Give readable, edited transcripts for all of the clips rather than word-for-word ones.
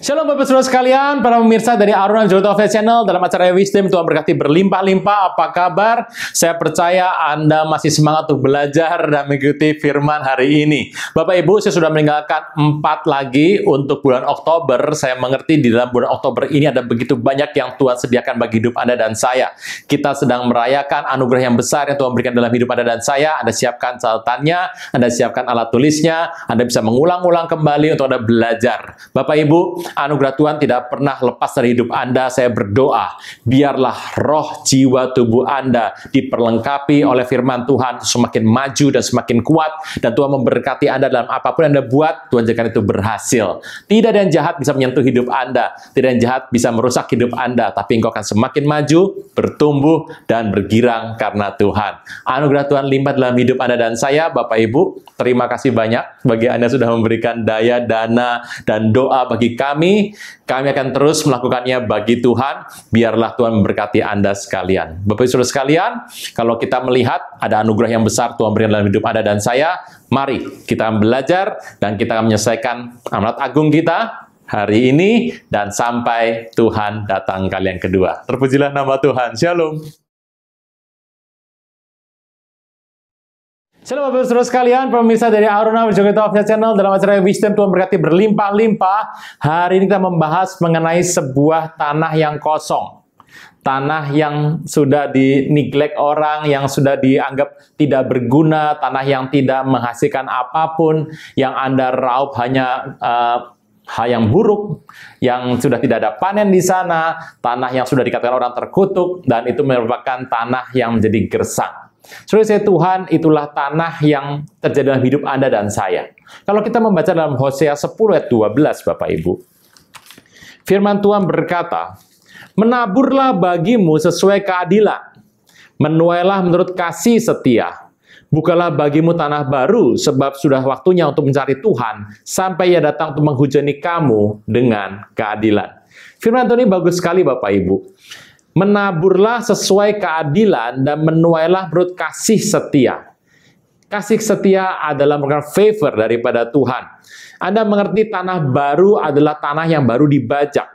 Shalom Bapak Saudara sekalian, para pemirsa dari Aruna Jodoh Channel dalam acara Wisdom. Tuhan berkati berlimpah-limpah. Apa kabar? Saya percaya Anda masih semangat untuk belajar dan mengikuti firman hari ini. Bapak Ibu, saya sudah meninggalkan 4 lagi untuk bulan Oktober. Saya mengerti di dalam bulan Oktober ini ada begitu banyak yang Tuhan sediakan bagi hidup Anda dan saya. Kita sedang merayakan anugerah yang besar yang Tuhan berikan dalam hidup Anda dan saya. Anda siapkan catatannya, Anda siapkan alat tulisnya, Anda bisa mengulang-ulang kembali untuk Anda belajar. Bapak Ibu, anugerah Tuhan tidak pernah lepas dari hidup Anda. Saya berdoa, biarlah roh, jiwa, tubuh Anda diperlengkapi oleh firman Tuhan semakin maju dan semakin kuat, dan Tuhan memberkati Anda dalam apapun yang Anda buat. Tuhan jadikan itu berhasil. Tidak ada yang jahat bisa menyentuh hidup Anda, tidak ada yang jahat bisa merusak hidup Anda, tapi engkau akan semakin maju, bertumbuh, dan bergirang karena Tuhan. Anugerah Tuhan limpah dalam hidup Anda dan saya. Bapak Ibu, terima kasih banyak bagi Anda sudah memberikan daya, dana, dan doa bagi kami. Kami akan terus melakukannya bagi Tuhan. Biarlah Tuhan memberkati Anda sekalian. Bapak Ibu Saudara sekalian, kalau kita melihat ada anugerah yang besar Tuhan berikan dalam hidup Anda dan saya, mari kita belajar dan kita akan menyelesaikan amanat agung kita hari ini dan sampai Tuhan datang kali yang kedua. Terpujilah nama Tuhan. Shalom. Shalom Bapak Saudara sekalian, pemirsa dari Aruna Jodoh Channel dalam acara Wisdom. Tuhan berkati berlimpah-limpah. Hari ini kita membahas mengenai sebuah tanah yang kosong. Tanah yang sudah di-neglect orang, yang sudah dianggap tidak berguna, tanah yang tidak menghasilkan apapun, yang Anda raup hanya hal yang buruk, yang sudah tidak ada panen di sana, tanah yang sudah dikatakan orang terkutuk, dan itu merupakan tanah yang menjadi gersang. Saudara saya, Tuhan itulah tanah yang terjadi dalam hidup Anda dan saya. Kalau kita membaca dalam Hosea 10 ayat 12, Bapak Ibu, firman Tuhan berkata, menaburlah bagimu sesuai keadilan, menuailah menurut kasih setia, bukalah bagimu tanah baru, sebab sudah waktunya untuk mencari Tuhan, sampai Ia datang untuk menghujani kamu dengan keadilan. Firman Tuhan ini bagus sekali, Bapak Ibu. Menaburlah sesuai keadilan dan menuailah menurut kasih setia. Kasih setia adalah merupakan favor daripada Tuhan. Anda mengerti tanah baru adalah tanah yang baru dibajak.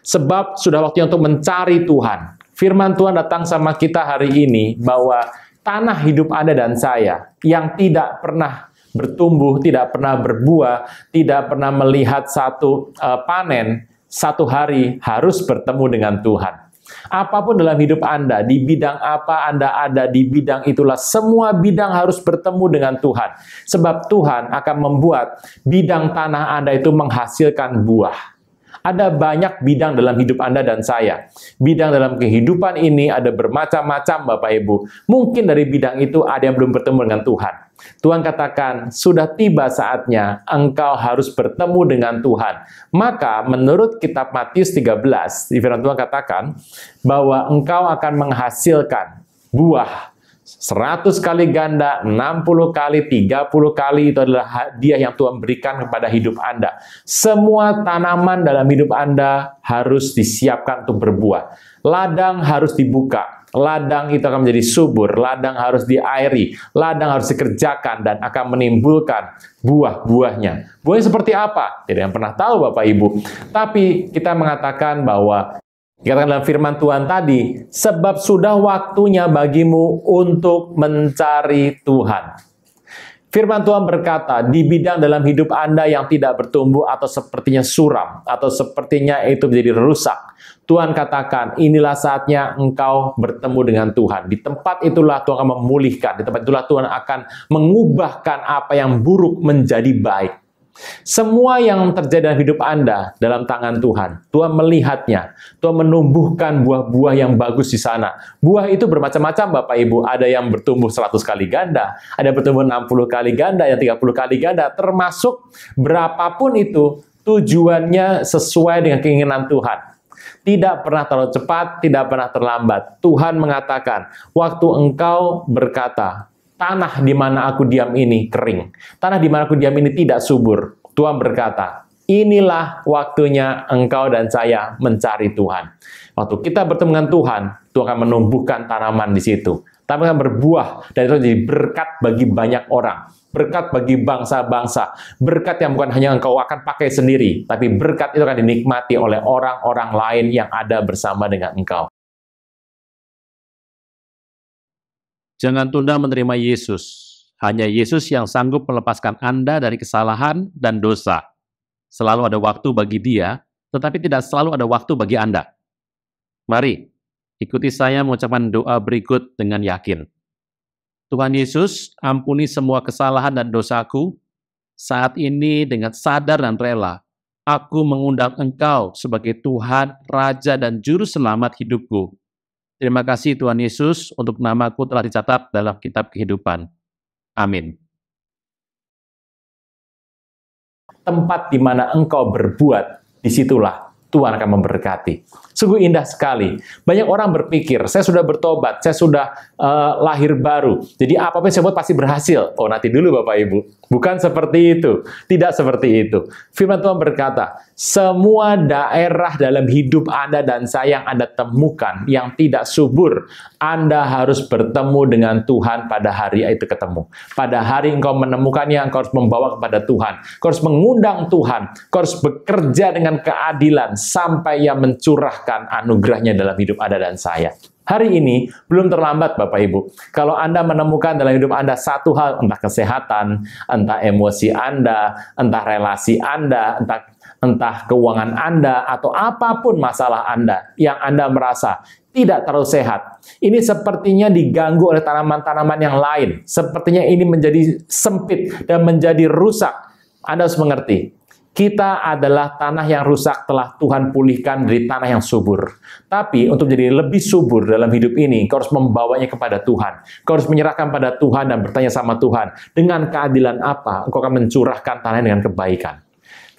Sebab sudah waktunya untuk mencari Tuhan. Firman Tuhan datang sama kita hari ini bahwa tanah hidup Anda dan saya yang tidak pernah bertumbuh, tidak pernah berbuah, tidak pernah melihat satu panen, satu hari harus bertemu dengan Tuhan. Apapun dalam hidup Anda, di bidang apa Anda ada, di bidang itulah, semua bidang harus bertemu dengan Tuhan. Sebab Tuhan akan membuat bidang tanah Anda itu menghasilkan buah. Ada banyak bidang dalam hidup Anda dan saya. Bidang dalam kehidupan ini ada bermacam-macam, Bapak Ibu. Mungkin dari bidang itu ada yang belum bertemu dengan Tuhan. Tuhan katakan, sudah tiba saatnya engkau harus bertemu dengan Tuhan. Maka menurut kitab Matius 13, firman Tuhan katakan bahwa engkau akan menghasilkan buah 100 kali ganda, 60 kali, 30 kali. Itu adalah hadiah yang Tuhan berikan kepada hidup Anda. Semua tanaman dalam hidup Anda harus disiapkan untuk berbuah. Ladang harus dibuka. Ladang itu akan menjadi subur. Ladang harus diairi. Ladang harus dikerjakan dan akan menimbulkan buah-buahnya. Buahnya seperti apa? Tidak yang pernah tahu, Bapak Ibu. Tapi kita mengatakan bahwa dikatakan dalam firman Tuhan tadi, sebab sudah waktunya bagimu untuk mencari Tuhan. Firman Tuhan berkata, di bidang dalam hidup Anda yang tidak bertumbuh atau sepertinya suram, atau sepertinya itu menjadi rusak, Tuhan katakan, inilah saatnya engkau bertemu dengan Tuhan. Di tempat itulah Tuhan akan memulihkan, di tempat itulah Tuhan akan mengubahkan apa yang buruk menjadi baik. Semua yang terjadi dalam hidup Anda dalam tangan Tuhan. Tuhan melihatnya. Tuhan menumbuhkan buah-buah yang bagus di sana. Buah itu bermacam-macam, Bapak Ibu. Ada yang bertumbuh 100 kali ganda, ada yang bertumbuh 60 kali ganda, yang 30 kali ganda, termasuk berapapun itu tujuannya sesuai dengan keinginan Tuhan. Tidak pernah terlalu cepat, tidak pernah terlambat. Tuhan mengatakan, waktu engkau berkata, tanah di mana aku diam ini kering. Tanah di mana aku diam ini tidak subur. Tuhan berkata, Inilah waktunya engkau dan saya mencari Tuhan. Waktu kita bertemu dengan Tuhan, Tuhan akan menumbuhkan tanaman di situ. Tanaman akan berbuah, dan itu jadi berkat bagi banyak orang. Berkat bagi bangsa-bangsa. Berkat yang bukan hanya engkau akan pakai sendiri, tapi berkat itu akan dinikmati oleh orang-orang lain yang ada bersama dengan engkau. Jangan tunda menerima Yesus. Hanya Yesus yang sanggup melepaskan Anda dari kesalahan dan dosa. Selalu ada waktu bagi Dia, tetapi tidak selalu ada waktu bagi Anda. Mari, ikuti saya mengucapkan doa berikut dengan yakin. Tuhan Yesus, ampuni semua kesalahan dan dosaku. Saat ini dengan sadar dan rela, aku mengundang Engkau sebagai Tuhan, Raja, dan Juru Selamat hidupku. Terima kasih Tuhan Yesus untuk namaku telah dicatat dalam kitab kehidupan. Amin. Tempat di mana engkau berbuat, disitulah Tuhan akan memberkati. Sungguh indah sekali. Banyak orang berpikir, saya sudah bertobat, saya sudah lahir baru, jadi apapun saya buat pasti berhasil. Oh, nanti dulu Bapak Ibu. Bukan seperti itu. Tidak seperti itu. Firman Tuhan berkata, semua daerah dalam hidup Anda dan saya yang Anda temukan, yang tidak subur, Anda harus bertemu dengan Tuhan pada hari itu ketemu. Pada hari engkau menemukannya, engkau harus membawa kepada Tuhan. Engkau harus mengundang Tuhan. Engkau harus bekerja dengan keadilan, sampai Ia mencurahkan anugerahnya dalam hidup Anda dan saya. Hari ini belum terlambat Bapak Ibu. Kalau Anda menemukan dalam hidup Anda satu hal, entah kesehatan, entah emosi Anda, entah relasi Anda, entah keuangan Anda, atau apapun masalah Anda yang Anda merasa tidak terlalu sehat. Ini sepertinya diganggu oleh tanaman-tanaman yang lain. Sepertinya ini menjadi sempit dan menjadi rusak. Anda harus mengerti. Kita adalah tanah yang rusak telah Tuhan pulihkan dari tanah yang subur. Tapi untuk menjadi lebih subur dalam hidup ini, kau harus membawanya kepada Tuhan. Kau harus menyerahkan pada Tuhan dan bertanya sama Tuhan, dengan keadilan apa engkau akan mencurahkan tanah dengan kebaikan.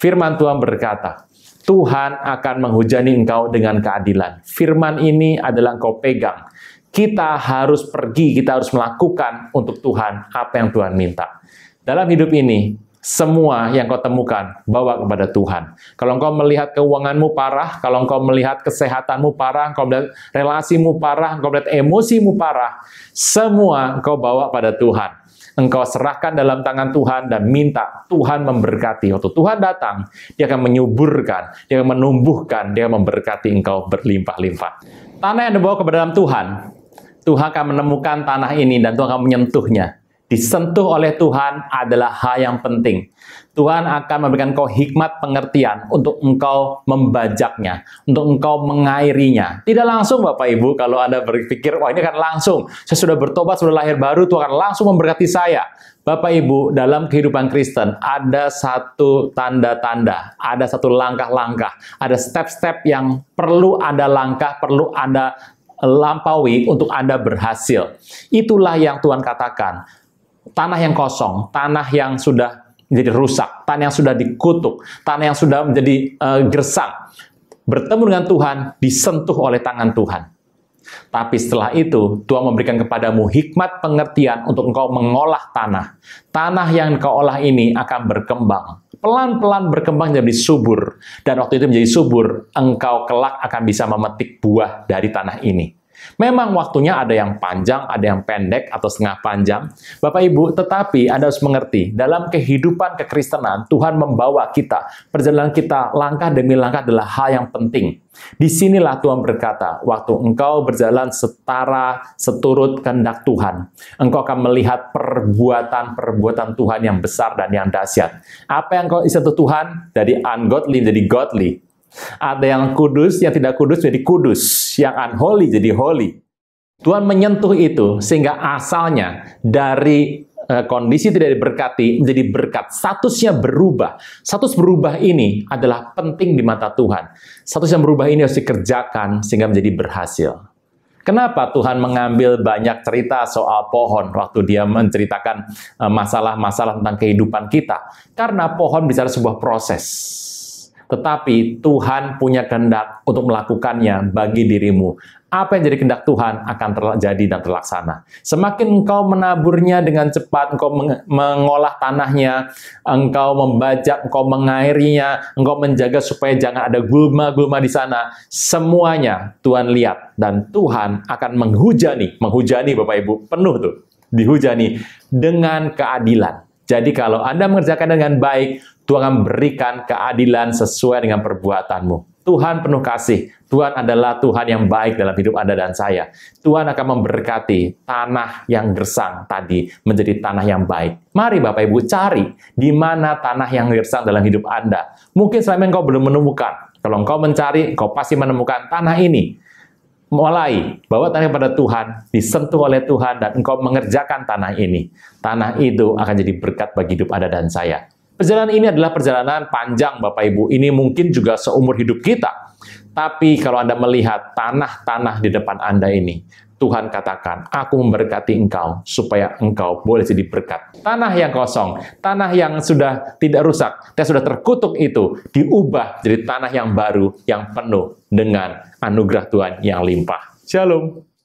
Firman Tuhan berkata, Tuhan akan menghujani engkau dengan keadilan. Firman ini adalah engkau pegang. Kita harus pergi, kita harus melakukan untuk Tuhan apa yang Tuhan minta. Dalam hidup ini, semua yang kau temukan, bawa kepada Tuhan. Kalau engkau melihat keuanganmu parah, kalau engkau melihat kesehatanmu parah, engkau melihat relasimu parah, engkau melihat emosimu parah, semua engkau bawa pada Tuhan. Engkau serahkan dalam tangan Tuhan dan minta Tuhan memberkati. Waktu Tuhan datang, Dia akan menyuburkan, Dia akan menumbuhkan, Dia akan memberkati engkau berlimpah-limpah. Tanah yang dibawa kepada dalam Tuhan, Tuhan akan menemukan tanah ini dan Tuhan akan menyentuhnya. Disentuh oleh Tuhan adalah hal yang penting. Tuhan akan memberikan engkau hikmat pengertian untuk engkau membajaknya, untuk engkau mengairinya. Tidak langsung Bapak Ibu, kalau Anda berpikir, wah ini akan langsung, saya sudah bertobat, sudah lahir baru, Tuhan akan langsung memberkati saya. Bapak Ibu, dalam kehidupan Kristen ada satu tanda-tanda, ada satu langkah-langkah, ada step-step yang perlu Anda langkah, perlu Anda lampaui untuk Anda berhasil. Itulah yang Tuhan katakan. Tanah yang kosong, tanah yang sudah menjadi rusak, tanah yang sudah dikutuk, tanah yang sudah menjadi gersang, bertemu dengan Tuhan, disentuh oleh tangan Tuhan. Tapi setelah itu, Tuhan memberikan kepadamu hikmat pengertian untuk engkau mengolah tanah. Tanah yang engkau olah ini akan berkembang. Pelan-pelan berkembang menjadi subur. Dan waktu itu menjadi subur, engkau kelak akan bisa memetik buah dari tanah ini. Memang waktunya ada yang panjang, ada yang pendek, atau setengah panjang. Bapak Ibu, tetapi Anda harus mengerti, dalam kehidupan kekristenan, Tuhan membawa kita, perjalanan kita langkah demi langkah adalah hal yang penting. Disinilah Tuhan berkata, waktu engkau berjalan seturut kehendak Tuhan, engkau akan melihat perbuatan-perbuatan Tuhan yang besar dan yang dahsyat. Apa yang engkau disentuh Tuhan? Dari ungodly jadi godly. Ada yang kudus, yang tidak kudus jadi kudus. Yang unholy jadi holy. Tuhan menyentuh itu sehingga asalnya dari kondisi tidak diberkati menjadi berkat. Statusnya berubah. Status berubah ini adalah penting di mata Tuhan. Status yang berubah ini harus dikerjakan sehingga menjadi berhasil. Kenapa Tuhan mengambil banyak cerita soal pohon waktu Dia menceritakan masalah-masalah tentang kehidupan kita? Karena pohon bicara sebuah proses. tetapi Tuhan punya kehendak untuk melakukannya bagi dirimu. Apa yang jadi kehendak Tuhan akan terjadi dan terlaksana. Semakin engkau menaburnya dengan cepat, engkau mengolah tanahnya, engkau membajak, engkau mengairinya, engkau menjaga supaya jangan ada gulma-gulma di sana. Semuanya Tuhan lihat dan Tuhan akan menghujani Bapak Ibu, penuh tuh, dihujani dengan keadilan. Jadi kalau Anda mengerjakan dengan baik, Tuhan akan berikan keadilan sesuai dengan perbuatanmu. Tuhan penuh kasih. Tuhan adalah Tuhan yang baik dalam hidup Anda dan saya. Tuhan akan memberkati tanah yang gersang tadi menjadi tanah yang baik. Mari Bapak Ibu cari di mana tanah yang gersang dalam hidup Anda. Mungkin selama engkau belum menemukan. Kalau engkau mencari, engkau pasti menemukan tanah ini. Mulai bawa tanah kepada Tuhan, disentuh oleh Tuhan, dan engkau mengerjakan tanah ini. Tanah itu akan jadi berkat bagi hidup Anda dan saya. Perjalanan ini adalah perjalanan panjang, Bapak Ibu. Ini mungkin juga seumur hidup kita. Tapi kalau Anda melihat tanah-tanah di depan Anda ini, Tuhan katakan, aku memberkati engkau supaya engkau boleh jadi berkat. Tanah yang kosong, tanah yang sudah tidak rusak, dan sudah terkutuk itu, diubah jadi tanah yang baru, yang penuh dengan anugerah Tuhan yang limpah. Shalom.